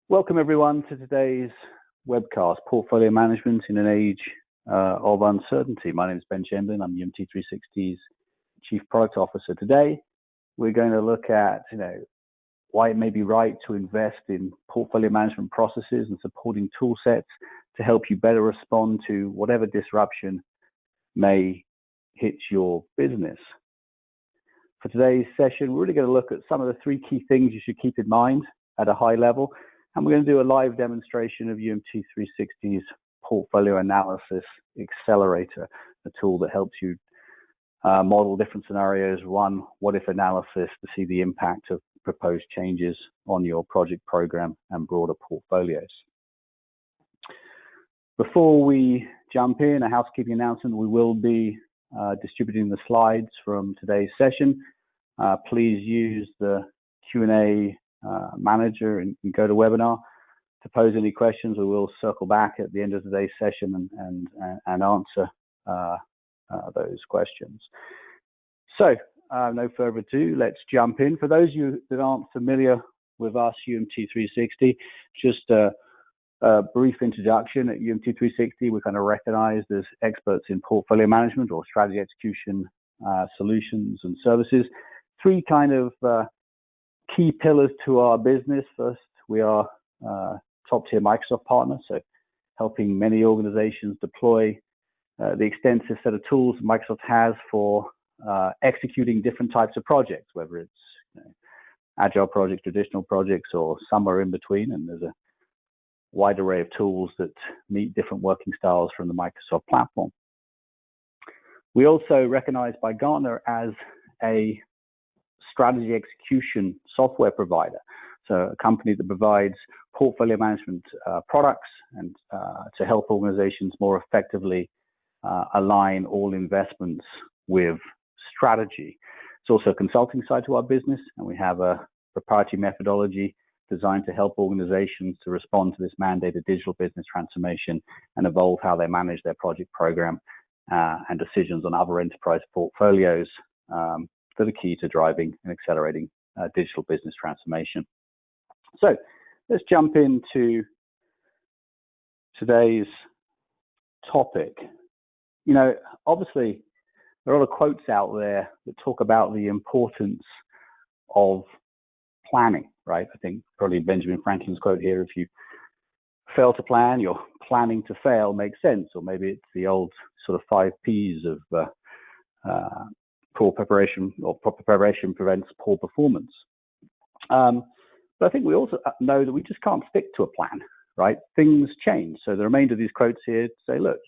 Welcome everyone to today's webcast, Portfolio Management in an Age of Uncertainty. My name is Ben Chamberlain. I'm UMT360's Chief Product Officer. Today, we're going to look at, why it may be right to invest in portfolio management processes and supporting tool sets to help you better respond to whatever disruption may hit your business. For today's session, we're really going to look at some of the three key things you should keep in mind at a high level. And we're going to do a live demonstration of UMT360's Portfolio Analysis Accelerator, a tool that helps you model different scenarios, run what-if analysis to see the impact of proposed changes on your project program and broader portfolios. Before we jump in, a housekeeping announcement: we will be distributing the slides from today's session. Please use the Q&A manager and GoToWebinar to pose any questions. We will circle back at the end of today's session and answer those questions. So, no further ado, let's jump in. For those of you that aren't familiar with us, UMT360, just a brief introduction. At UMT360, we're kind of recognized as experts in portfolio management or strategy execution solutions and services. Three kind of key pillars to our business. First, we are top-tier Microsoft partner, so helping many organizations deploy the extensive set of tools Microsoft has for executing different types of projects, whether it's agile projects, traditional projects, or somewhere in between. And there's a wide array of tools that meet different working styles from the Microsoft platform. We also recognized by Gartner as a strategy execution software provider, so a company that provides portfolio management products and to help organizations more effectively align all investments with strategy. It's also a consulting side to our business, and we have a proprietary methodology designed to help organizations to respond to this mandated digital business transformation and evolve how they manage their project program and decisions on other enterprise portfolios that are key to driving and accelerating digital business transformation. So let's jump into today's topic. Obviously, there are a lot of quotes out there that talk about the importance of planning, right? I think probably Benjamin Franklin's quote here, if you fail to plan, you're planning to fail, makes sense. Or maybe it's the old sort of 5 Ps of poor preparation, or proper preparation prevents poor performance. But I think we also know that we just can't stick to a plan, right? Things change. So the remainder of these quotes here say, look,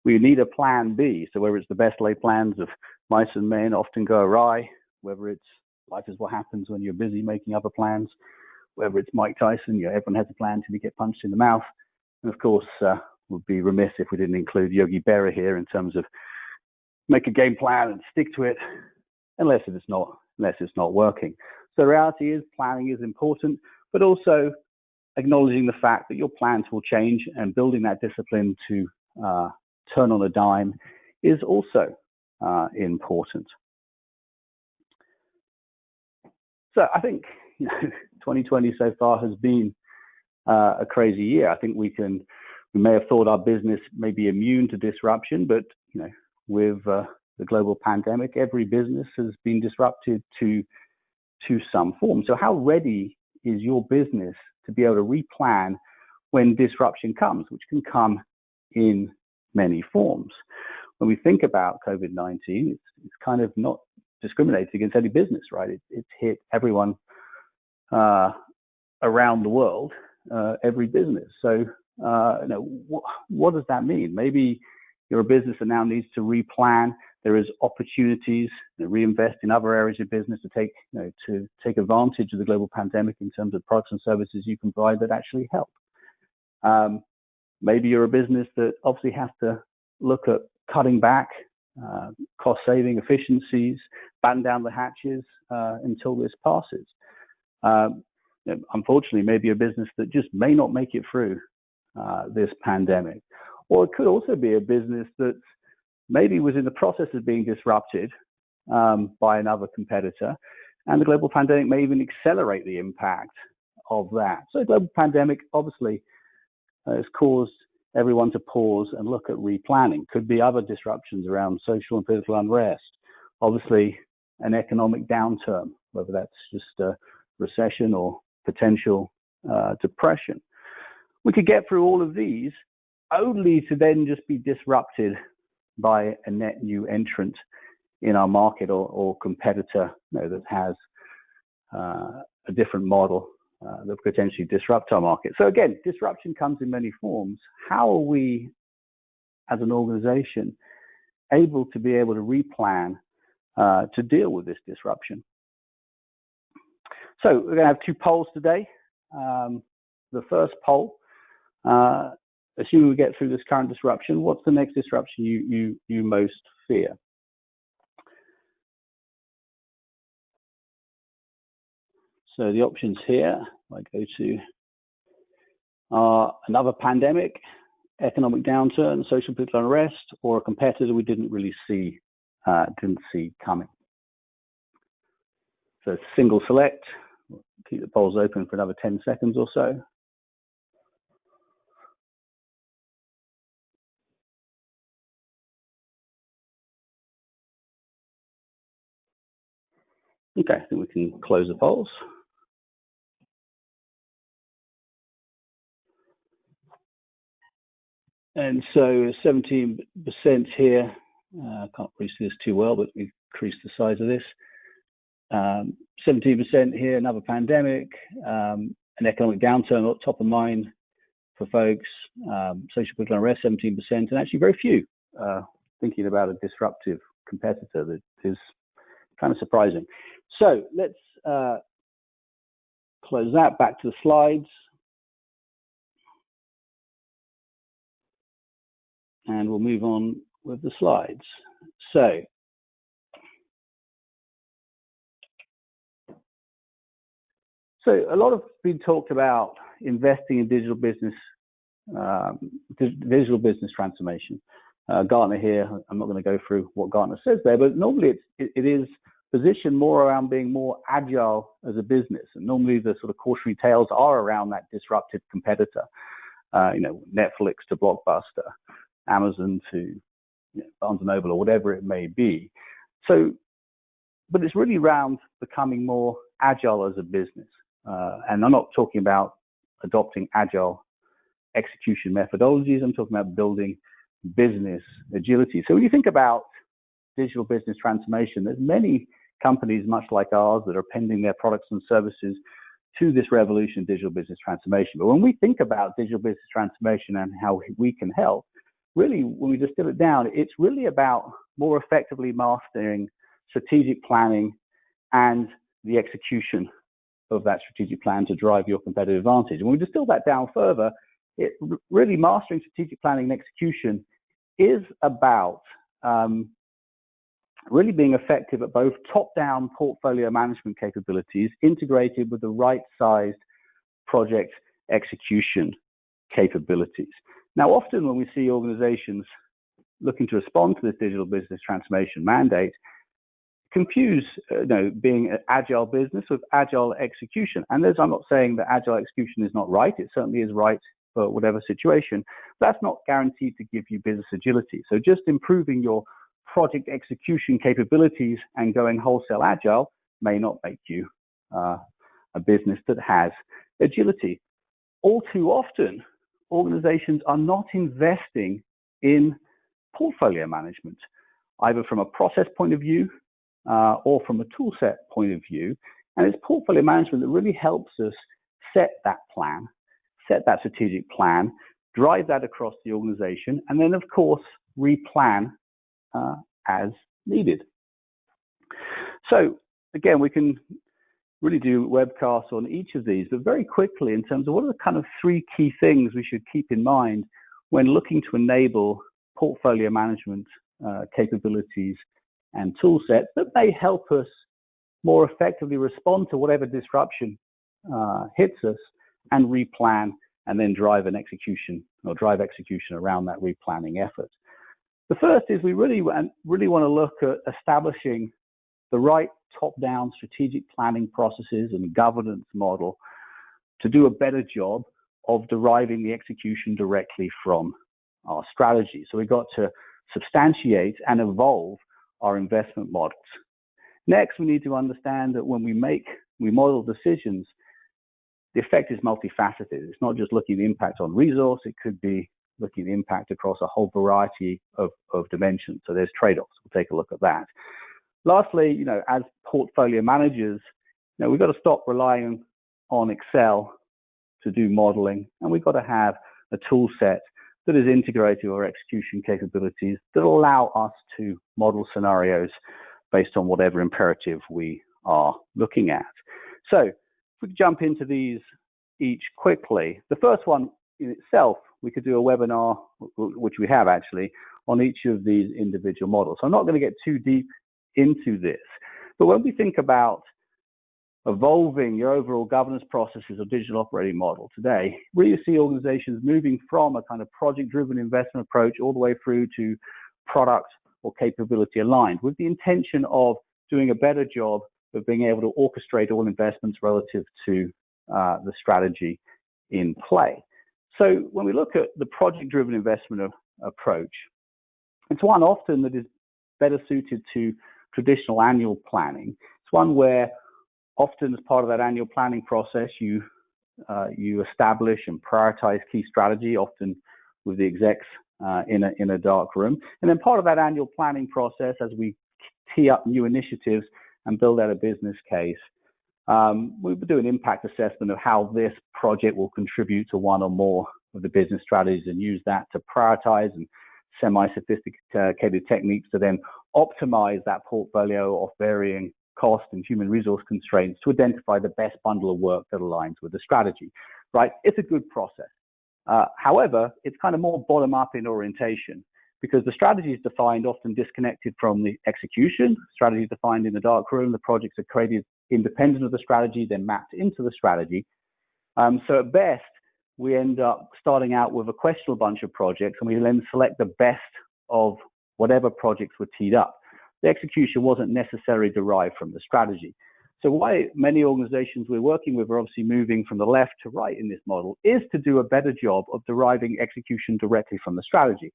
we need a plan B. So whether it's the best laid plans of mice and men often go awry, whether it's life is what happens when you're busy making other plans, whether it's Mike Tyson, everyone has a plan until you get punched in the mouth. And of course, we'd be remiss if we didn't include Yogi Berra here in terms of make a game plan and stick to it unless it's not working. So the reality is planning is important, but also acknowledging the fact that your plans will change, and building that discipline to turn on a dime is also important. So I think 2020 so far has been a crazy year. I think we may have thought our business may be immune to disruption, but with the global pandemic, every business has been disrupted to some form. So how ready is your business to be able to replan when disruption comes, which can come in many forms? When we think about COVID-19, it's kind of not discriminated against any business, right? It's hit everyone around the world, every business. So what does that mean? Maybe you're a business that now needs to replan. There is opportunities to reinvest in other areas of business to take advantage of the global pandemic in terms of products and services you can provide that actually help. Maybe you're a business that obviously has to look at cutting back, cost saving, efficiencies, batten down the hatches until this passes. Unfortunately, maybe a business that just may not make it through this pandemic. Or it could also be a business that maybe was in the process of being disrupted by another competitor, and the global pandemic may even accelerate the impact of that. So global pandemic obviously has caused everyone to pause and look at replanning. Could be other disruptions around social and political unrest. Obviously, an economic downturn, whether that's just a recession or potential depression. We could get through all of these only to then just be disrupted by a net new entrant in our market or competitor that has a different model that potentially disrupt our market. So again, disruption comes in many forms. How are we as an organization able to replan to deal with this disruption? So we're going to have two polls today. The first poll, assuming we get through this current disruption, what's the next disruption you most fear? So the options here, I go to another pandemic, economic downturn, social political unrest, or a competitor we didn't really see coming. So single select. We'll keep the polls open for another 10 seconds or so. Okay, I think we can close the polls. And so 17% here, I can't really see this too well, but we've increased the size of this. 17% here, another pandemic, an economic downturn top of mind for folks, social political unrest, 17%, and actually very few thinking about a disruptive competitor. That is kind of surprising. So let's close that, back to the slides. And we'll move on with the slides. So a lot has been talked about investing in digital business transformation. Gartner here, I'm not going to go through what Gartner says there, but normally it is positioned more around being more agile as a business. And normally the sort of cautionary tales are around that disruptive competitor, Netflix to Blockbuster, Amazon to Barnes & Noble, or whatever it may be. So, but it's really around becoming more agile as a business. And I'm not talking about adopting agile execution methodologies. I'm talking about building business agility. So when you think about digital business transformation, there's many companies much like ours that are appending their products and services to this revolution of digital business transformation. But when we think about digital business transformation and how we can help, really, when we distill it down, it's really about more effectively mastering strategic planning and the execution of that strategic plan to drive your competitive advantage. And when we distill that down further, really mastering strategic planning and execution is about really being effective at both top-down portfolio management capabilities integrated with the right-sized project execution capabilities. Now, often when we see organizations looking to respond to this digital business transformation mandate, confuse being an agile business with agile execution. And I'm not saying that agile execution is not right. It certainly is right for whatever situation. That's not guaranteed to give you business agility. So just improving your project execution capabilities and going wholesale agile may not make you a business that has agility. All too often, organizations are not investing in portfolio management, either from a process point of view or from a tool set point of view. And it's portfolio management that really helps us set that plan, set that strategic plan, drive that across the organization, and then, of course, replan as needed. So, again, we can really do webcasts on each of these, but very quickly in terms of what are the kind of three key things we should keep in mind when looking to enable portfolio management capabilities and tool sets that may help us more effectively respond to whatever disruption hits us and replan and then drive execution around that replanning effort. The first is we really want to look at establishing the right top-down strategic planning processes and governance model to do a better job of deriving the execution directly from our strategy. So we've got to substantiate and evolve our investment models. Next, we need to understand that when we model decisions, the effect is multifaceted. It's not just looking at the impact on resource, it could be looking at the impact across a whole variety of dimensions. So there's trade-offs. We'll take a look at that. Lastly, as portfolio managers, we've got to stop relying on Excel to do modeling, and we've got to have a tool set that is integrated with our execution capabilities that allow us to model scenarios based on whatever imperative we are looking at. So if we jump into these each quickly, the first one in itself, we could do a webinar, which we have actually, on each of these individual models. So I'm not going to get too deep into this, but when we think about evolving your overall governance processes or digital operating model today, where you see organizations moving from a kind of project-driven investment approach all the way through to product or capability aligned, with the intention of doing a better job of being able to orchestrate all investments relative to the strategy in play. So when we look at the project-driven investment approach, it's one often that is better suited to traditional annual planning. It's one where often as part of that annual planning process, you establish and prioritize key strategy, often with the execs in a dark room. And then part of that annual planning process, as we tee up new initiatives and build out a business case, we would do an impact assessment of how this project will contribute to one or more of the business strategies and use that to prioritize and semi-sophisticated techniques to then optimize that portfolio of varying cost and human resource constraints to identify the best bundle of work that aligns with the strategy, right? It's a good process. However, it's kind of more bottom-up in orientation because the strategy is defined often disconnected from the execution. Strategy is defined in the dark room. The projects are created independent of the strategy, then mapped into the strategy. So at best, we end up starting out with a questionable bunch of projects, and we then select the best of whatever projects were teed up. The execution wasn't necessarily derived from the strategy. So why many organizations we're working with are obviously moving from the left to right in this model is to do a better job of deriving execution directly from the strategy.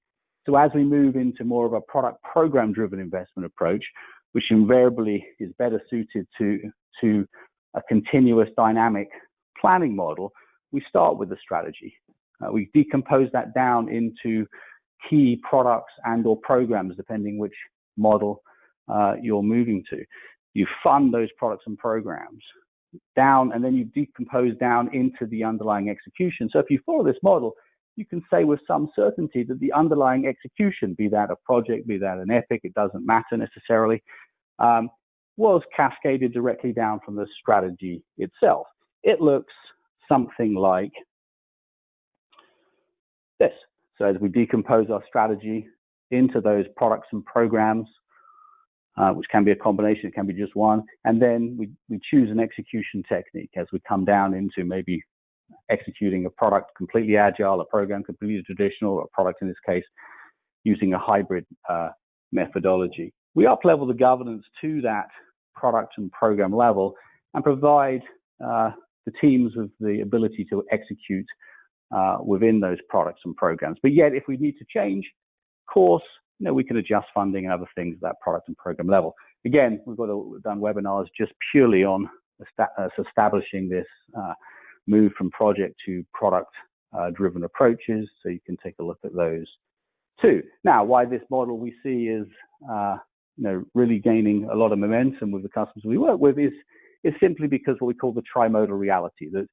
So as we move into more of a product program driven investment approach, which invariably is better suited to a continuous dynamic planning model, we start with the strategy. We decompose that down into key products and or programs, depending which model you're moving to. You fund those products and programs down, and then you decompose down into the underlying execution. So if you follow this model, you can say with some certainty that the underlying execution, be that a project, be that an epic, it doesn't matter necessarily, was cascaded directly down from the strategy itself. It looks something like this. So as we decompose our strategy into those products and programs, which can be a combination, it can be just one, and then we choose an execution technique as we come down into maybe executing a product completely agile, a program completely traditional, or a product in this case using a hybrid methodology. We up-level the governance to that product and program level and provide the teams with the ability to execute within those products and programs. But yet, if we need to change course, we can adjust funding and other things at that product and program level. Again, we've done webinars just purely on establishing this move from project to product driven approaches, so you can take a look at those too. Now, why this model we see is really gaining a lot of momentum with the customers we work with is simply because what we call the trimodal reality, that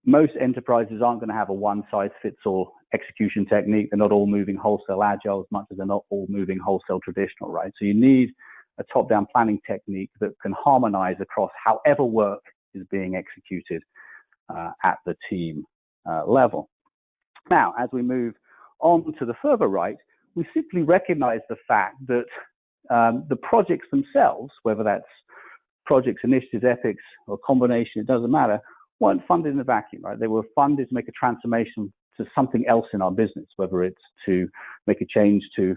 most enterprises aren't going to have a one-size-fits-all execution technique. They're not all moving wholesale agile as much as they're not all moving wholesale traditional, right? So you need a top-down planning technique that can harmonize across however work is being executed at the team level. Now, as we move on to the further right, we simply recognize the fact that the projects themselves, whether that's projects, initiatives, epics, or combination, it doesn't matter, weren't funded in a vacuum, right? They were funded to make a transformation to something else in our business, whether it's to make a change to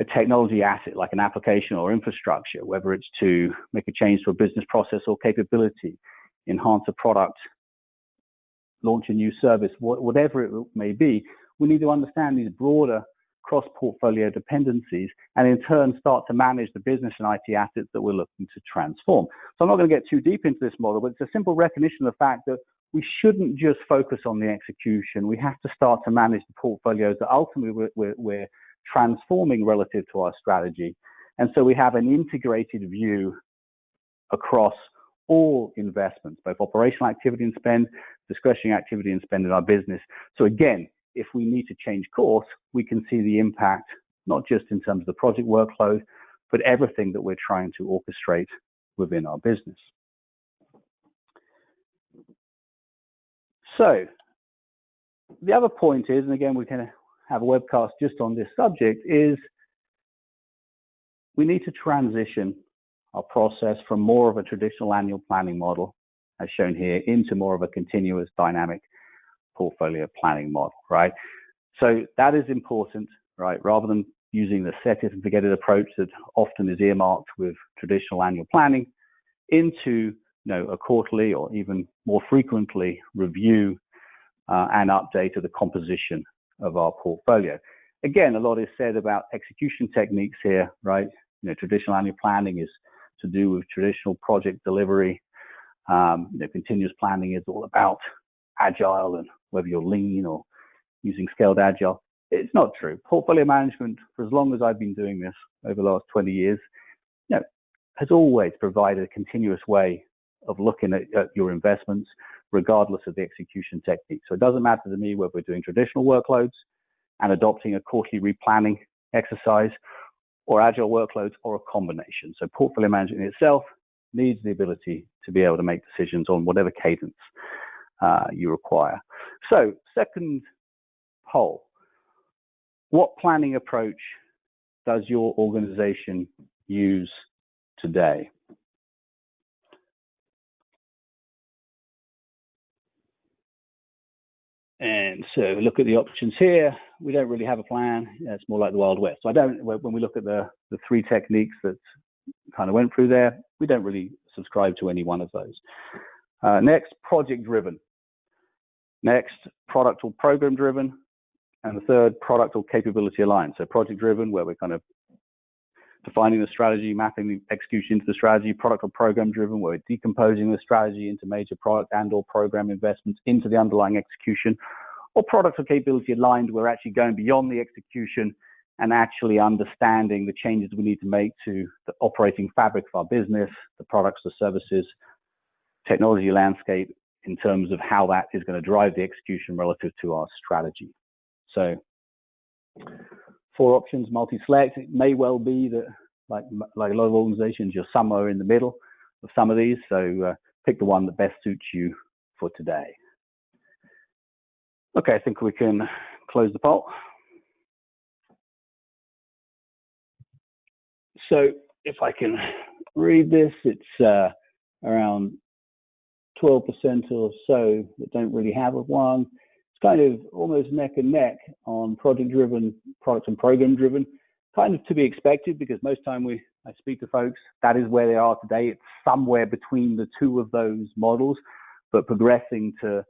a technology asset like an application or infrastructure, whether it's to make a change to a business process or capability, enhance a product launch a new service, whatever it may be, we need to understand these broader cross-portfolio dependencies and in turn start to manage the business and IT assets that we're looking to transform. So I'm not going to get too deep into this model, but it's a simple recognition of the fact that we shouldn't just focus on the execution. We have to start to manage the portfolios that ultimately we're transforming relative to our strategy. And so we have an integrated view across all investments, both operational activity and spend, discretionary activity and spend in our business. So again, if we need to change course, we can see the impact, not just in terms of the project workload, but everything that we're trying to orchestrate within our business. So the other point is, and again, we can have a webcast just on this subject, is we need to transition our process from more of a traditional annual planning model, as shown here, into more of a continuous dynamic portfolio planning model, right? So that is important, right? Rather than using the set it and forget it approach that often is earmarked with traditional annual planning, into a quarterly or even more frequently review and update of the composition of our portfolio. Again, a lot is said about execution techniques here, right? Traditional annual planning is to do with traditional project delivery. Continuous planning is all about agile and whether you're lean or using scaled agile. It's not true. Portfolio management, for as long as I've been doing this over the last 20 years, has always provided a continuous way of looking at your investments, regardless of the execution technique. So it doesn't matter to me whether we're doing traditional workloads and adopting a quarterly replanning exercise, or agile workloads, or a combination. So portfolio management in itself needs the ability to be able to make decisions on whatever cadence you require. So second poll, what planning approach does your organization use today? And so look at the options here. We don't really have a plan. It's more like the Wild West. So when we look at the three techniques that kind of went through there, we don't really subscribe to any one of those. Next, project driven. Next, product or program driven. And the third, product or capability aligned. So project driven, where we're kind of defining the strategy, mapping the execution into the strategy. Product or program driven, where we're decomposing the strategy into major product and or program investments into the underlying execution. Or product or capability aligned, we're actually going beyond the execution and actually understanding the changes we need to make to the operating fabric of our business, the products, the services, technology landscape, in terms of how that is going to drive the execution relative to our strategy. So 4 options, multi-select. It may well be that, like a lot of organizations, you're somewhere in the middle of some of these. So pick the one that best suits you for today. Okay, I think we can close the poll. So if I can read this, it's around 12% or so that don't really have a one. It's kind of almost neck and neck on project-driven, product and program-driven. Kind of to be expected, because most time I speak to folks, that is where they are today. It's somewhere between the two of those models, but progressing to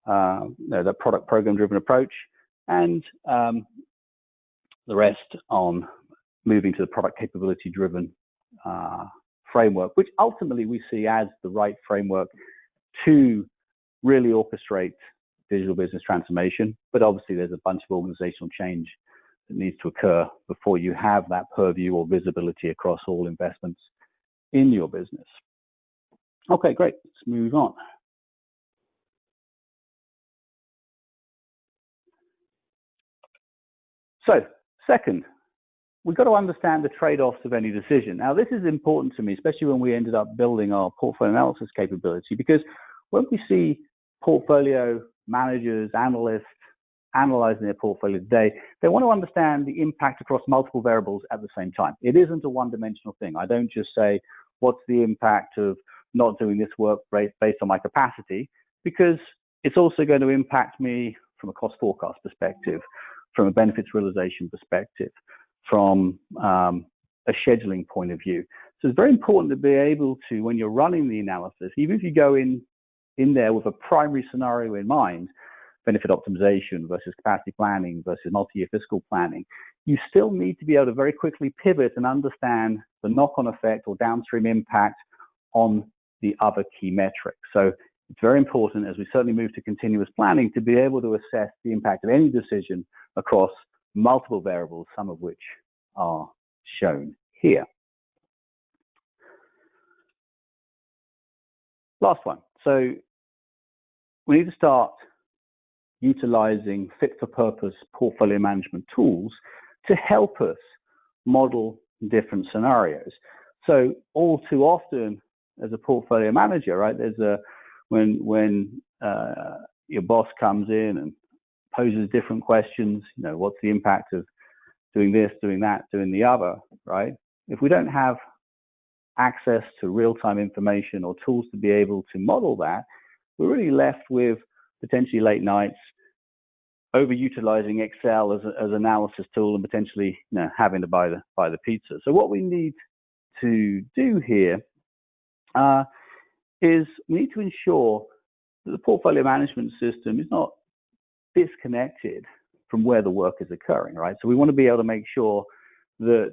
the product program-driven approach, and the rest on moving to the product capability-driven framework, which ultimately we see as the right framework to really orchestrate digital business transformation. But obviously there's a bunch of organizational change that needs to occur before you have that purview or visibility across all investments in your business. Okay, great. Let's move on. So, second, we've got to understand the trade-offs of any decision. Now, this is important to me, especially when we ended up building our portfolio analysis capability, because when we see portfolio managers, analysts analyzing their portfolio today, they want to understand the impact across multiple variables at the same time. It isn't a one-dimensional thing. I don't just say, what's the impact of not doing this work based on my capacity, because it's also going to impact me from a cost forecast perspective, from a benefits realization perspective, from a scheduling point of view. So it's very important to be able to, when you're running the analysis, even if you go in in there with a primary scenario in mind, benefit optimization versus capacity planning versus multi-year fiscal planning, you still need to be able to very quickly pivot and understand the knock-on effect or downstream impact on the other key metrics. So it's very important, as we certainly move to continuous planning, to be able to assess the impact of any decision across multiple variables, some of which are shown here. Last one. So we need to start utilizing fit-for-purpose portfolio management tools to help us model different scenarios. So all too often, as a portfolio manager, right, there's when your boss comes in and poses different questions, you know, what's the impact of doing this, doing that, doing the other, right? If we don't have access to real-time information or tools to be able to model that, we're really left with potentially late nights, overutilizing Excel as an analysis tool, and potentially, you know, having to buy the pizza. So what we need to do here is we need to ensure that the portfolio management system is not disconnected from where the work is occurring, right? So we want to be able to make sure that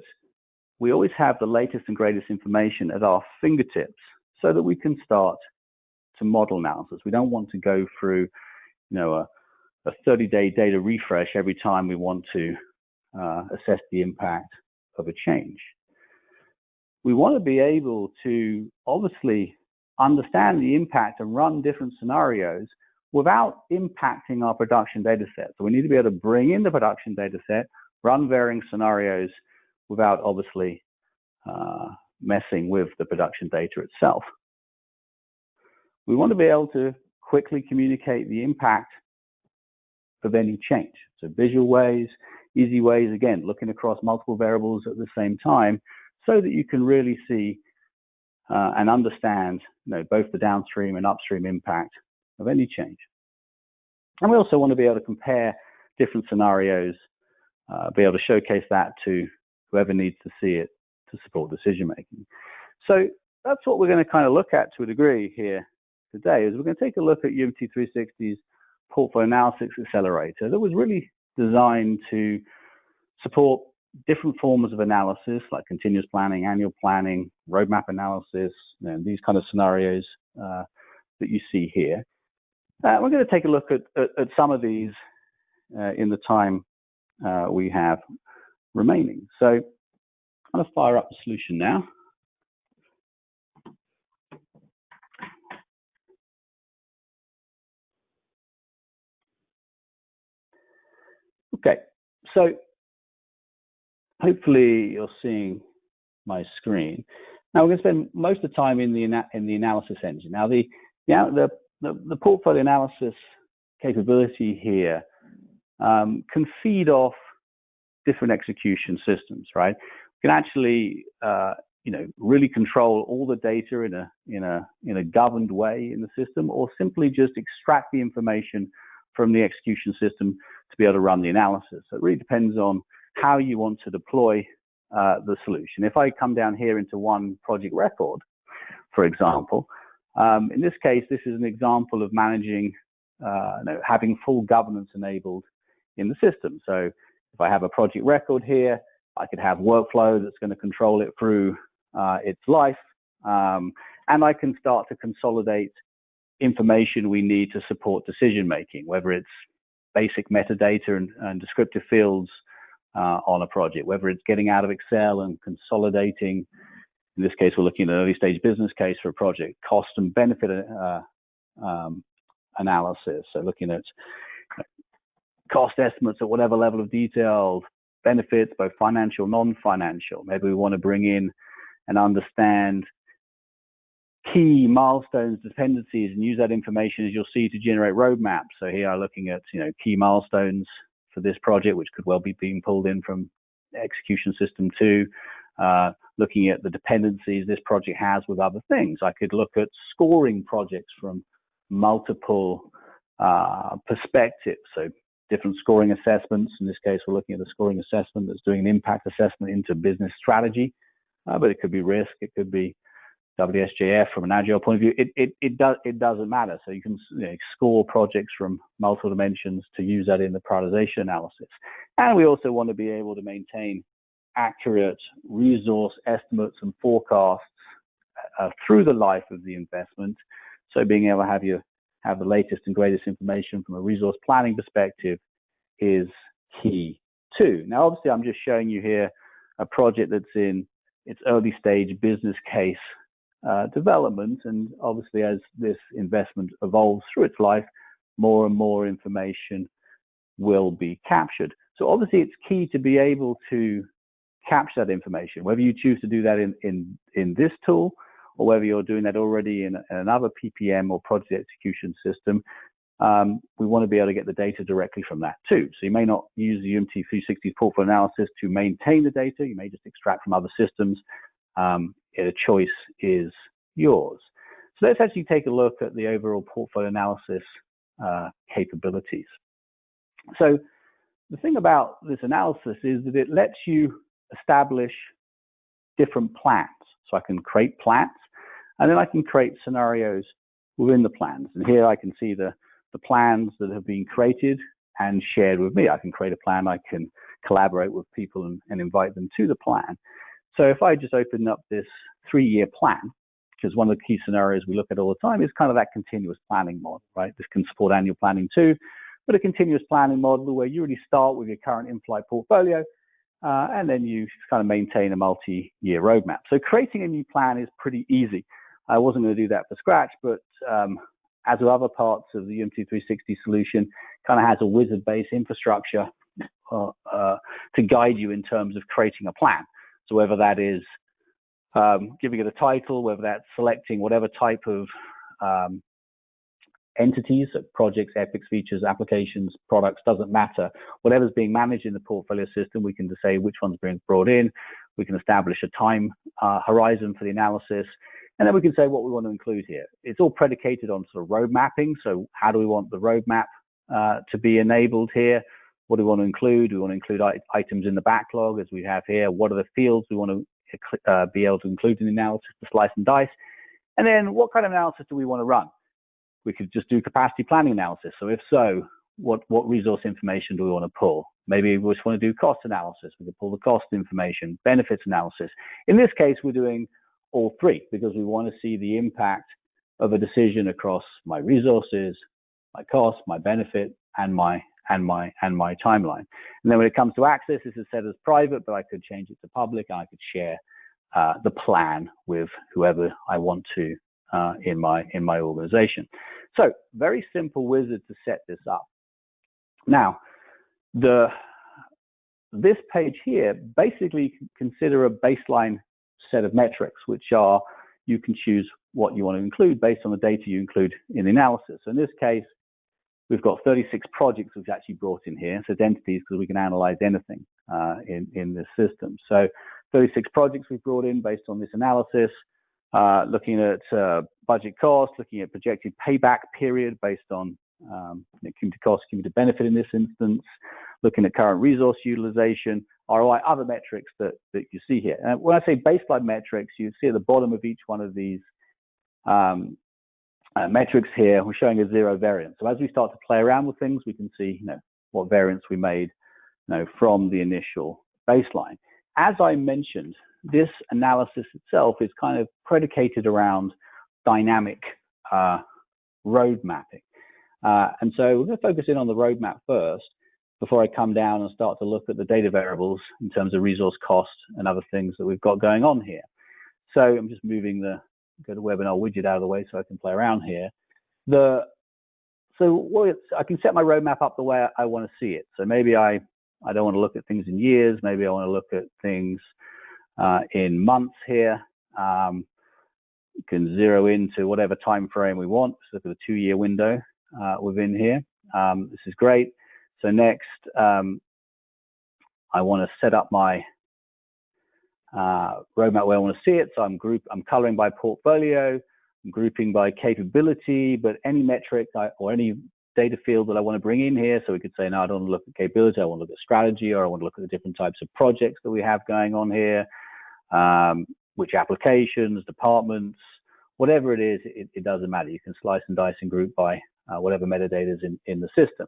we always have the latest and greatest information at our fingertips so that we can start to model analysis. We don't want to go through, you know, a 30-day data refresh every time we want to assess the impact of a change. We want to be able to obviously understand the impact and run different scenarios without impacting our production data set. So we need to be able to bring in the production data set, run varying scenarios without obviously messing with the production data itself. We want to be able to quickly communicate the impact of any change. So visual ways, easy ways, again, looking across multiple variables at the same time so that you can really see and understand, you know, both the downstream and upstream impact of any change. And we also want to be able to compare different scenarios, be able to showcase that to whoever needs to see it to support decision making. So that's what we're going to kind of look at to a degree here today, is we're going to take a look at UMT 360's Portfolio Analysis Accelerator that was really designed to support different forms of analysis like continuous planning, annual planning, roadmap analysis, and these kind of scenarios that you see here. We're going to take a look at some of these in the time we have remaining. So I'm going to fire up the solution now. Okay, so hopefully you're seeing my screen. Now we're going to spend most of the time in the analysis engine. Now the portfolio analysis capability here can feed off different execution systems, right? We can actually you know, really control all the data in a governed way in the system, or simply just extract the information from the execution system to be able to run the analysis. So it really depends on how you want to deploy the solution. If I come down here into one project record, for example, in this case, this is an example of managing, you know, having full governance enabled in the system. So if I have a project record here, I could have workflow that's going to control it through its life, and I can start to consolidate information we need to support decision making, whether it's basic metadata and descriptive fields on a project, whether it's getting out of Excel and consolidating. In this case, we're looking at an early stage business case for a project, cost and benefit analysis. So looking at cost estimates at whatever level of detail, benefits, both financial, non-financial. Maybe we want to bring in and understand key milestones, dependencies, and use that information, as you'll see, to generate roadmaps. So here I'm looking at, you know, key milestones for this project, which could well be being pulled in from execution system 2, looking at the dependencies this project has with other things. I could look at scoring projects from multiple perspectives. So different scoring assessments. In this case, we're looking at a scoring assessment that's doing an impact assessment into business strategy, but it could be risk, it could be WSJF from an agile point of view, it doesn't matter. So you can score projects from multiple dimensions to use that in the prioritization analysis. And we also want to be able to maintain accurate resource estimates and forecasts through the life of the investment. So being able to have the latest and greatest information from a resource planning perspective is key too. Now, obviously, I'm just showing you here a project that's in its early stage business case development, and obviously as this investment evolves through its life, more and more information will be captured. So obviously it's key to be able to capture that information, whether you choose to do that in this tool or whether you're doing that already in another PPM or project execution system. We want to be able to get the data directly from that too. So you may not use the UMT 360 portfolio analysis to maintain the data. You may just extract from other systems. The choice is yours. So let's actually take a look at the overall portfolio analysis capabilities. So the thing about this analysis is that it lets you establish different plans. So I can create plans, and then I can create scenarios within the plans. And here I can see the plans that have been created and shared with me. I can create a plan, I can collaborate with people and invite them to the plan. So if I just open up this 3-year plan, because one of the key scenarios we look at all the time is kind of that continuous planning model, right? This can support annual planning too, but a continuous planning model where you really start with your current in-flight portfolio, and then you kind of maintain a multi-year roadmap. So creating a new plan is pretty easy. I wasn't going to do that from scratch, but as with other parts of the UMT 360 solution, kind of has a wizard-based infrastructure to guide you in terms of creating a plan. So whether that is giving it a title, whether that's selecting whatever type of entities, so projects, epics, features, applications, products, doesn't matter. Whatever's being managed in the portfolio system, we can just say which one's being brought in. We can establish a time horizon for the analysis, and then we can say what we want to include here. It's all predicated on sort of road mapping. So how do we want the roadmap to be enabled here? What do we want to include? Do we want to include items in the backlog as we have here? What are the fields we want to be able to include in the analysis to slice and dice? And then what kind of analysis do we want to run? We could just do capacity planning analysis. So if so, what resource information do we want to pull? Maybe we just want to do cost analysis. We could pull the cost information, benefits analysis. In this case, we're doing all three because we want to see the impact of a decision across my resources, my cost, my benefit, and my timeline. And then when it comes to access, this is set as private, but I could change it to public, and I could share the plan with whoever I want to in my organization. So very simple wizard to set this up. Now, this page here basically consider a baseline set of metrics, which are you can choose what you want to include based on the data you include in the analysis. So in this case, we've got 36 projects we've actually brought in here. So entities, because we can analyze anything in this system. So 36 projects we've brought in based on this analysis, looking at budget cost, looking at projected payback period based on cumulative cost, cumulative benefit in this instance, looking at current resource utilization, ROI, other metrics that you see here. And when I say baseline metrics, you see at the bottom of each one of these metrics here, we're showing a 0 variance. So as we start to play around with things, we can see what variance we made from the initial baseline. As I mentioned, this analysis itself is kind of predicated around dynamic road mapping. And so we're going to focus in on the roadmap first before I come down and start to look at the data variables in terms of resource cost and other things that we've got going on here. So I'm just moving the GoToWebinar widget out of the way so I can play around here. I can set my roadmap up the way I want to see it. So maybe I don't want to look at things in years. Maybe I want to look at things in months here. You can zero into whatever time frame we want. Let's look at a 2-year window within here. This is great. So next, I want to set up my roadmap where I want to see it. So I'm coloring by portfolio, I'm grouping by capability, but any metric or any data field that I want to bring in here. So we could say, no, I don't want to look at capability. I want to look at strategy, or I want to look at the different types of projects that we have going on here. which applications, departments, whatever it is, it doesn't matter. You can slice and dice and group by whatever metadata is in the system.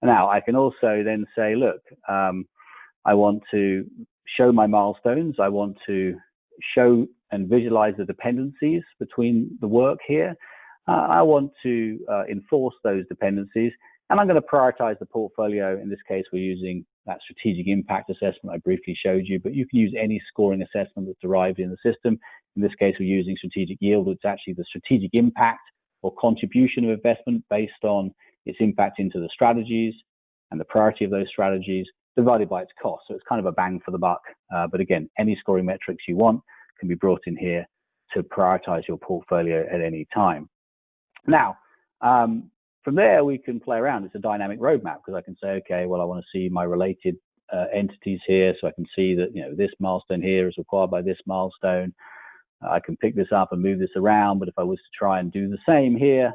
Now, I can also then say, look, I want to show my milestones. I want to show and visualize the dependencies between the work here. I want to enforce those dependencies, and I'm going to prioritize the portfolio. In this case, we're using that strategic impact assessment I briefly showed you, but you can use any scoring assessment that's derived in the system. In this case, we're using strategic yield. It's actually the strategic impact or contribution of investment based on its impact into the strategies and the priority of those strategies divided by its cost. So it's kind of a bang for the buck. But again, any scoring metrics you want can be brought in here to prioritize your portfolio at any time. Now, from there, we can play around. It's a dynamic roadmap because I can say, okay, well, I want to see my related entities here. So I can see that, this milestone here is required by this milestone. I can pick this up and move this around. But if I was to try and do the same here,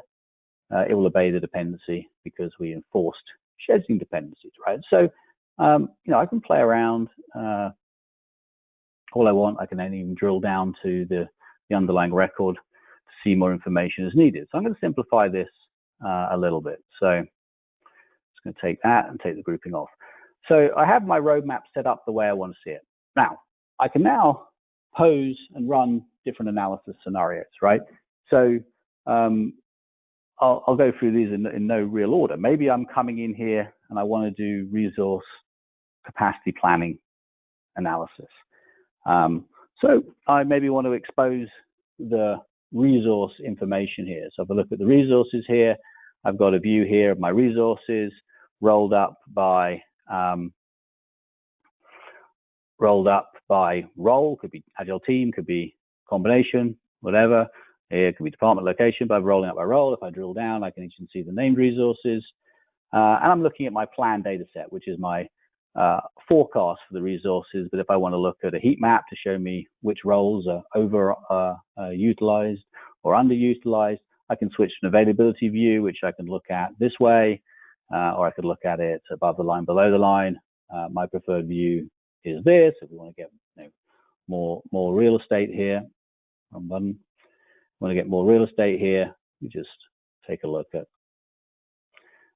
it will obey the dependency because we enforced scheduling dependencies, right? So, I can play around all I want. I can then even drill down to the underlying record to see more information as needed. So I'm going to simplify this a little bit. So I'm just going to take that and take the grouping off. So I have my roadmap set up the way I want to see it. Now, I can now pose and run different analysis scenarios, right? So I'll go through these in no real order. Maybe I'm coming in here and I want to do resource capacity planning analysis. So I maybe want to expose the resource information here. So if I look at the resources here, I've got a view here of my resources rolled up by role. Could be agile team, could be combination, whatever. Here it could be department location, but I'm rolling up by role. If I drill down, I can see the named resources. And I'm looking at my plan data set, which is my forecast for the resources. But if I want to look at a heat map to show me which roles are over utilized or underutilized, I can switch to an availability view, which I can look at this way, or I could look at it above the line, below the line. My preferred view is this. If we want to get more real estate here, wrong button. Want to get more real estate here, you just take a look at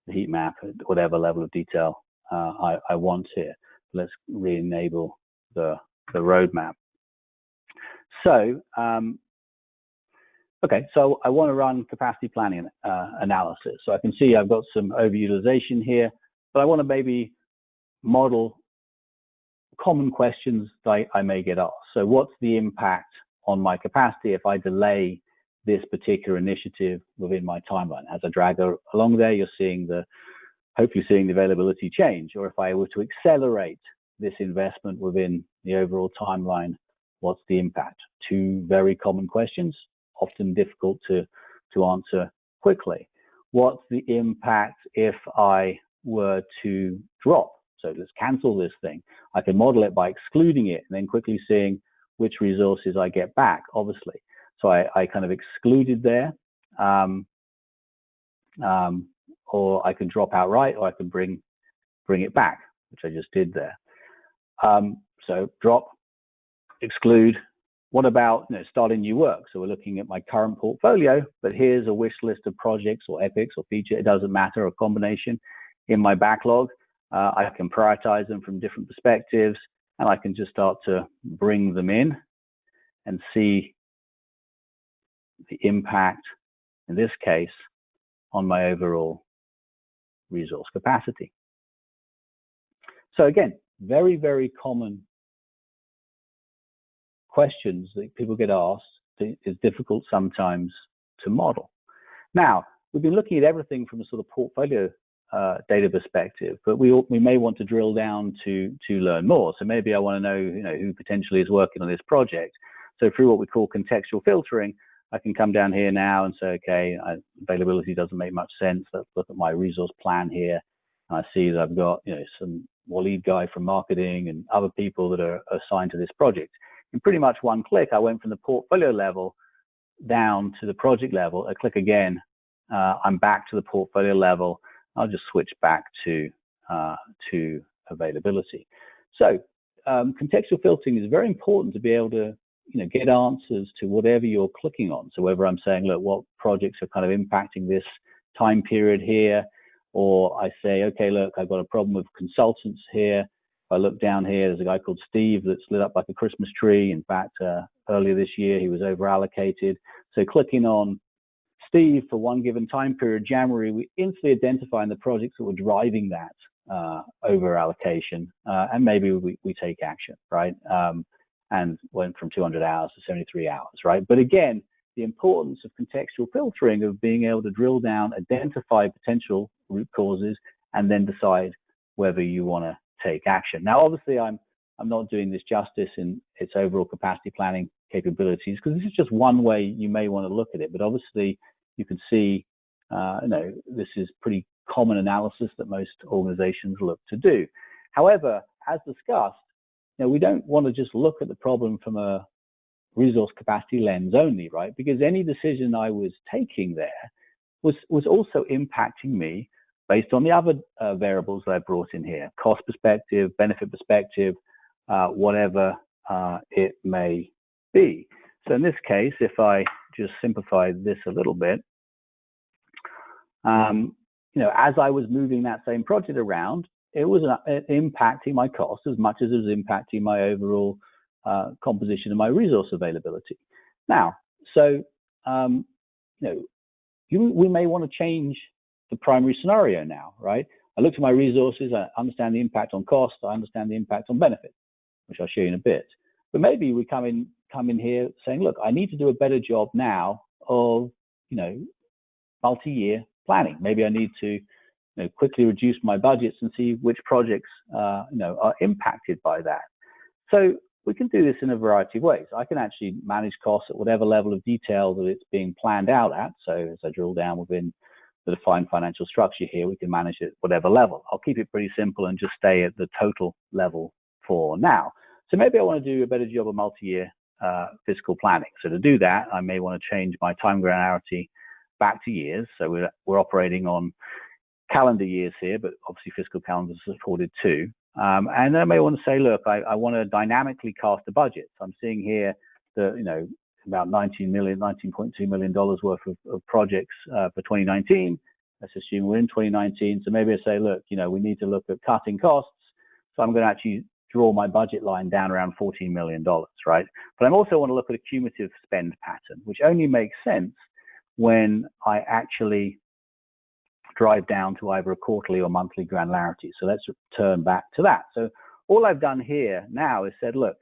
the heat map at whatever level of detail I want here. Let's re-enable the roadmap. So, okay, so I want to run capacity planning analysis. So I can see I've got some overutilization here, but I want to maybe model common questions that I may get asked. So what's the impact on my capacity if I delay this particular initiative within my timeline? As I drag along there, you're hopefully seeing the availability change. Or if I were to accelerate this investment within the overall timeline, what's the impact? Two very common questions, often difficult to answer quickly. What's the impact if I were to drop? So let's cancel this thing. I can model it by excluding it and then quickly seeing which resources I get back, obviously. So I kind of excluded there, or I can drop outright, or I can bring it back, which I just did there. So drop, exclude. What about starting new work? So we're looking at my current portfolio, but here's a wish list of projects or epics or feature. It doesn't matter, a combination in my backlog. I can prioritize them from different perspectives, and I can just start to bring them in and see the impact, in this case, on my overall resource capacity. So again, very, very common questions that people get asked. It's difficult sometimes to model. Now, we've been looking at everything from a sort of portfolio data perspective, but we may want to drill down to learn more. So maybe I want to know, who potentially is working on this project. So through what we call contextual filtering, I can come down here now and say, okay, availability doesn't make much sense. Let's look at my resource plan here. I see that I've got, some lead guy from marketing and other people that are assigned to this project. In pretty much one click, I went from the portfolio level down to the project level. I click again, I'm back to the portfolio level. I'll just switch back to availability. So contextual filtering is very important to be able to get answers to whatever you're clicking on. So whether I'm saying, look, what projects are kind of impacting this time period here, or I say, okay, look, I've got a problem with consultants here. If I look down here, there's a guy called Steve that's lit up like a Christmas tree. In fact, earlier this year, he was over allocated. So clicking on Steve for one given time period, January, we instantly identifying the projects that were driving that over allocation, and maybe we take action, right? And went from 200 hours to 73 hours, right? But again, the importance of contextual filtering, of being able to drill down, identify potential root causes, and then decide whether you want to take action. Now, obviously, I'm not doing this justice in its overall capacity planning capabilities, because this is just one way you may want to look at it. But obviously, you can see, this is pretty common analysis that most organizations look to do. However, as discussed, we don't want to just look at the problem from a resource capacity lens only, right? Because any decision I was taking there was also impacting me based on the other variables that I brought in here: cost perspective, benefit perspective, whatever it may be. So in this case, if I just simplify this a little bit, as I was moving that same project around, it was impacting my cost as much as it was impacting my overall composition of my resource availability. Now, so we may want to change the primary scenario now, right? I looked at my resources, I understand the impact on cost, I understand the impact on benefit, which I'll show you in a bit. But maybe we come in here saying, look, I need to do a better job now of, multi-year planning. Maybe I need to quickly reduce my budgets and see which projects are impacted by that. So we can do this in a variety of ways. I can actually manage costs at whatever level of detail that it's being planned out at. So as I drill down within the defined financial structure here, we can manage it at whatever level. I'll keep it pretty simple and just stay at the total level for now. So maybe I want to do a better job of multi-year fiscal planning. So to do that, I may want to change my time granularity back to years. So we're operating on calendar years here, but obviously fiscal calendars are supported too. And then I may want to say, look, I want to dynamically cast a budget. So I'm seeing here that, about $19.2 million worth of projects for 2019. Let's assume we're in 2019. So maybe I say, look, we need to look at cutting costs. So I'm going to actually draw my budget line down around $14 million, right? But I also want to look at a cumulative spend pattern, which only makes sense when I actually drive down to either a quarterly or monthly granularity. So let's turn back to that. So all I've done here now is said, look,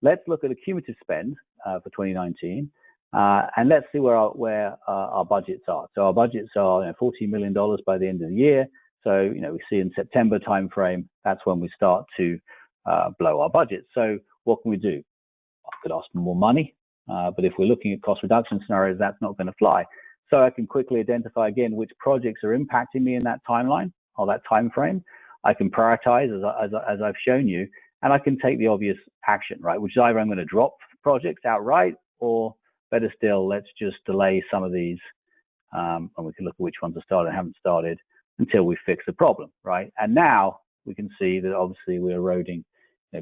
let's look at a cumulative spend for 2019, and let's see where our budgets are. So our budgets are $14 million by the end of the year. So we see in September timeframe, that's when we start to blow our budget. So what can we do? I could ask for more money, but if we're looking at cost reduction scenarios, that's not going to fly. So I can quickly identify again which projects are impacting me in that timeline or that time frame. I can prioritize as I've shown you, and I can take the obvious action, right? Which is either I'm going to drop projects outright, or better still, let's just delay some of these, and we can look at which ones have started and haven't started until we fix the problem, right? And now we can see that obviously we're eroding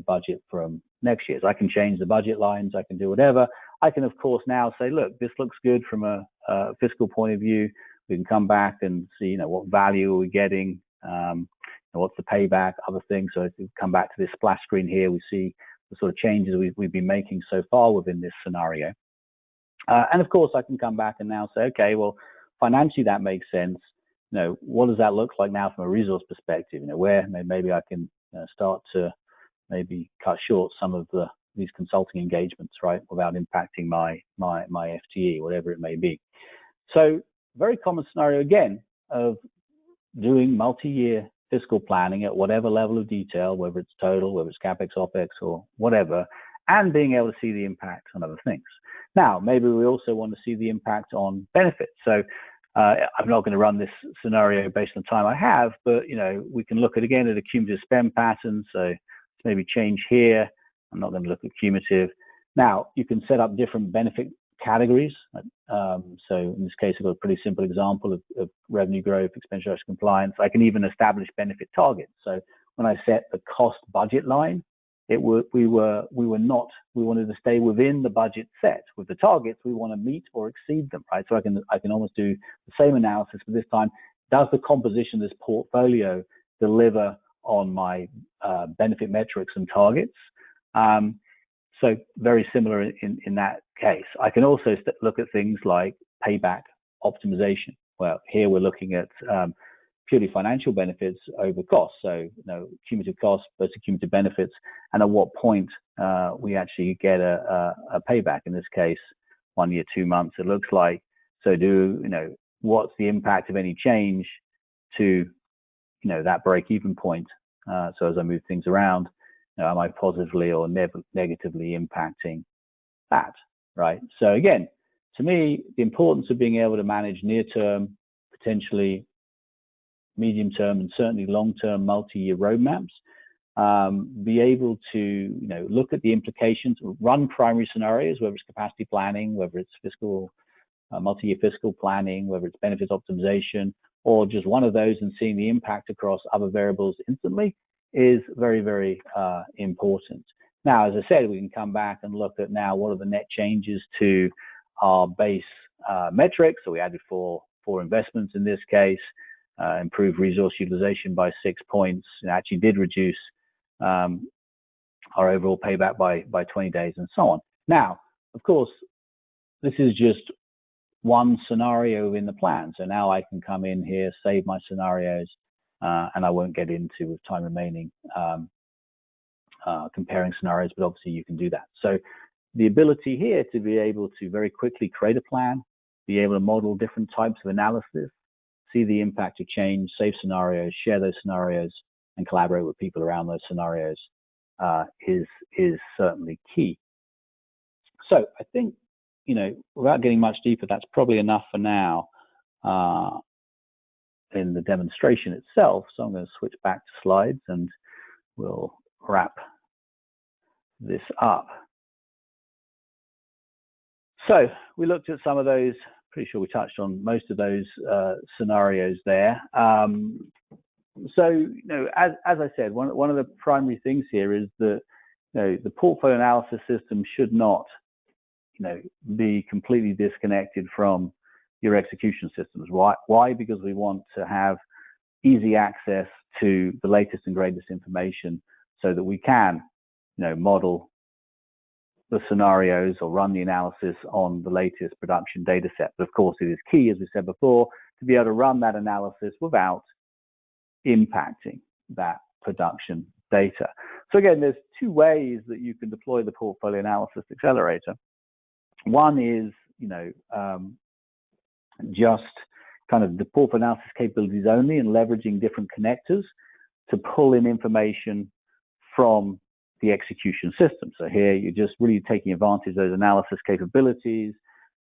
budget from next year. So I can change the budget lines, I can do whatever. I can, of course, now say, look, this looks good from a fiscal point of view. We can come back and see, what value are we getting, what's the payback, other things. So if we come back to this splash screen here, we see the sort of changes we've been making so far within this scenario. And of course, I can come back and now say, okay, well, financially that makes sense. What does that look like now from a resource perspective? Where maybe I can start to maybe cut short some of these consulting engagements, right, without impacting my FTE, whatever it may be. So very common scenario again of doing multi-year fiscal planning at whatever level of detail, whether it's total, whether it's CapEx, OpEx, or whatever, and being able to see the impact on other things. Now, maybe we also want to see the impact on benefits. So I'm not going to run this scenario based on the time I have, but we can look at a cumulative spend pattern. So maybe change here. I'm not going to look at cumulative. Now, you can set up different benefit categories. So in this case, I've got a pretty simple example of revenue growth, expenditure compliance. I can even establish benefit targets. So when I set the cost budget line, we wanted to stay within the budget set. With the targets, we want to meet or exceed them, right? So I can almost do the same analysis, but this time, does the composition of this portfolio deliver on my benefit metrics and targets? So very similar in that case. I can also look at things like payback optimization. Well, here we're looking at purely financial benefits over costs. So, cumulative costs versus cumulative benefits, and at what point we actually get a payback. In this case, 1 year, 2 months, it looks like. So what's the impact of any change to, that break-even point? So as I move things around, am I positively or negatively impacting that, right? So again, to me, the importance of being able to manage near-term, potentially medium-term, and certainly long-term multi-year roadmaps, be able to, look at the implications, run primary scenarios, whether it's capacity planning, whether it's fiscal, multi-year fiscal planning, whether it's benefits optimization, or just one of those, and seeing the impact across other variables instantly is very, very important. Now, as I said, we can come back and look at now what are the net changes to our base metrics. So we added four investments in this case, improved resource utilization by 6 points, and actually did reduce our overall payback by 20 days and so on. Now, of course, this is just one scenario in the plan. So now I can come in here, save my scenarios, and I won't get into, with time remaining, comparing scenarios, but obviously you can do that. So the ability here to be able to very quickly create a plan, be able to model different types of analysis, see the impact of change, save scenarios, share those scenarios, and collaborate with people around those scenarios is certainly key. So I think, without getting much deeper, that's probably enough for now in the demonstration itself. So I'm going to switch back to slides and we'll wrap this up. So we looked at some of those, pretty sure we touched on most of those scenarios there. So, as I said, one of the primary things here is that the portfolio analysis system should not be completely disconnected from your execution systems. Why? Because we want to have easy access to the latest and greatest information so that we can, model the scenarios or run the analysis on the latest production data set. But of course, it is key, as we said before, to be able to run that analysis without impacting that production data. So again, there's two ways that you can deploy the portfolio analysis accelerator. One is, just kind of the portfolio analysis capabilities only, and leveraging different connectors to pull in information from the execution system. So here you're just really taking advantage of those analysis capabilities,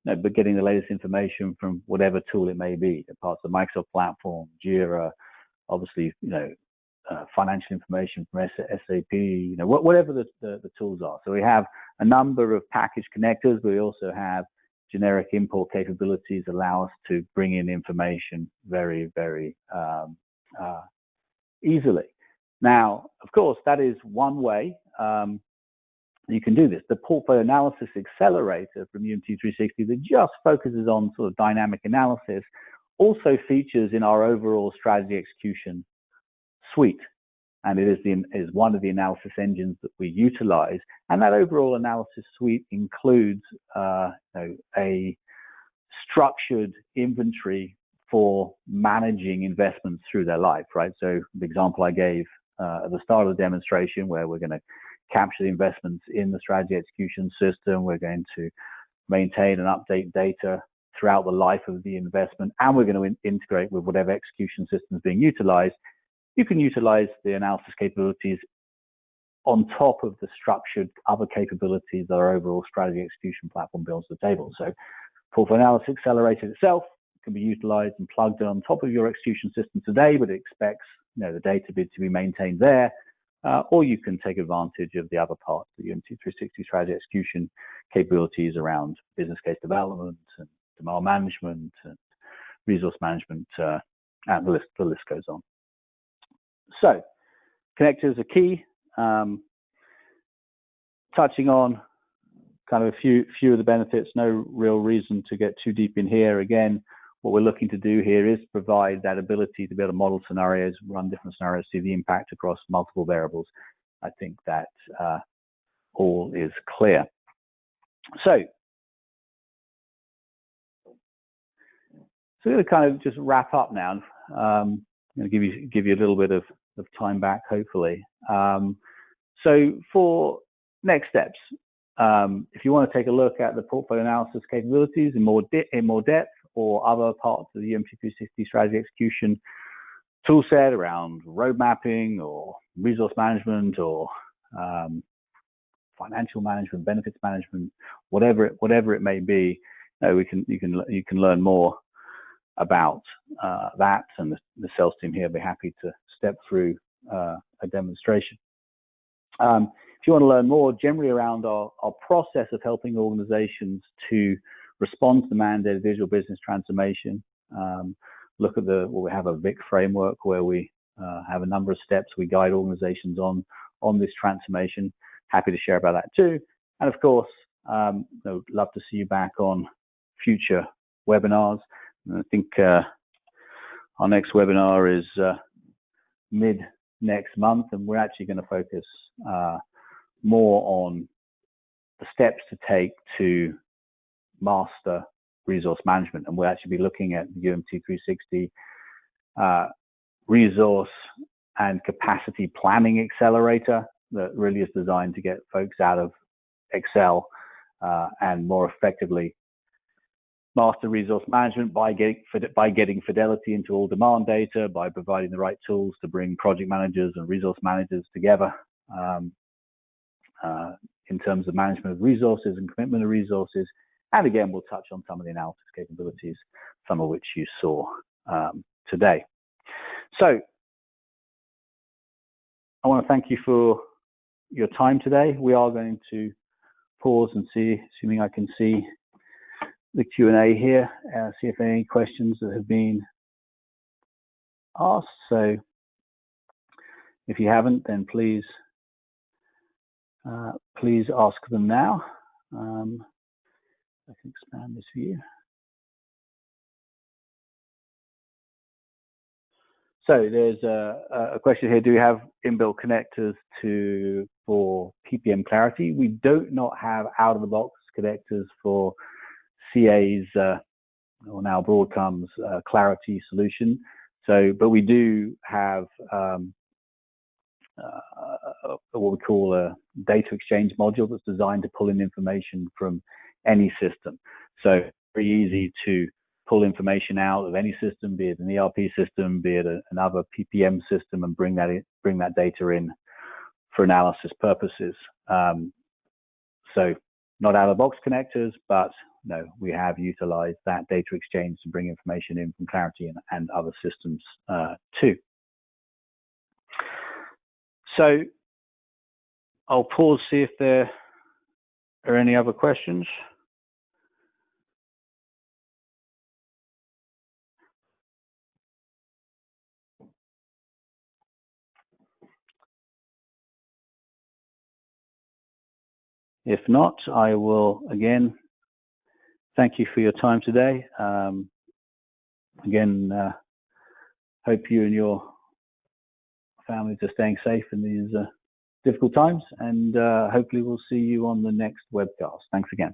but getting the latest information from whatever tool it may be, parts of the Microsoft platform, Jira, obviously, financial information from SAP, whatever the tools are. So we have a number of package connectors, but we also have generic import capabilities that allow us to bring in information very, very easily. Now, of course, that is one way you can do this. The portfolio analysis accelerator from UMT360 that just focuses on sort of dynamic analysis also features in our overall strategy execution suite. And it is one of the analysis engines that we utilize. And that overall analysis suite includes a structured inventory for managing investments through their life, right? So the example I gave at the start of the demonstration, where we're going to capture the investments in the strategy execution system, we're going to maintain and update data throughout the life of the investment, and we're going to integrate with whatever execution system is being utilized. You can utilize the analysis capabilities on top of the structured other capabilities that our overall strategy execution platform brings to the table. So portfolio analysis accelerator itself can be utilized and plugged in on top of your execution system today, but it expects the data to be maintained there. Or you can take advantage of the other parts of the UMT360 strategy execution capabilities around business case development and demand management and resource management, and the list goes on. So connectors are key. touching on kind of a few of the benefits, no real reason to get too deep in here. Again, what we're looking to do here is provide that ability to be able to model scenarios, run different scenarios, see the impact across multiple variables. I think that all is clear. So we're going to kind of just wrap up now. I'm going to give you a little bit of time back, hopefully. So for next steps, if you want to take a look at the portfolio analysis capabilities in more depth, or other parts of the UMT360 strategy execution toolset around road mapping or resource management or financial management, benefits management, whatever it may be, you can learn more about that, and the sales team here will be happy to step through a demonstration. If you want to learn more generally around our process of helping organizations to respond to the mandated digital business transformation, look at we have a VIC framework where we have a number of steps we guide organizations on this transformation. Happy to share about that too. And of course, love to see you back on future webinars. And I think our next webinar is mid next month, and we're actually going to focus more on the steps to take to master resource management, and we'll actually be looking at the UMT360 resource and capacity planning accelerator that really is designed to get folks out of Excel and more effectively master resource management by getting fidelity into all demand data, by providing the right tools to bring project managers and resource managers together in terms of management of resources and commitment of resources. And again, we'll touch on some of the analysis capabilities, some of which you saw today. So I want to thank you for your time today. We are going to pause and see, assuming I can see the Q&A here, see if any questions that have been asked. So if you haven't, then please ask them now. I can expand this view. So there's a question here. Do we have inbuilt connectors for PPM Clarity? We do not have out-of-the-box connectors for CA's or now Broadcom's Clarity solution. So, but we do have what we call a data exchange module that's designed to pull in information from any system. So very easy to pull information out of any system, be it an ERP system, be it another PPM system, and bring that data in for analysis purposes. So not out of box connectors, but no, we have utilized that data exchange to bring information in from Clarity and other systems too. So I'll pause, see if there are any other questions. If not, I will again thank you for your time today. Again, hope you and your families are staying safe in these difficult times, and hopefully we'll see you on the next webcast. Thanks again.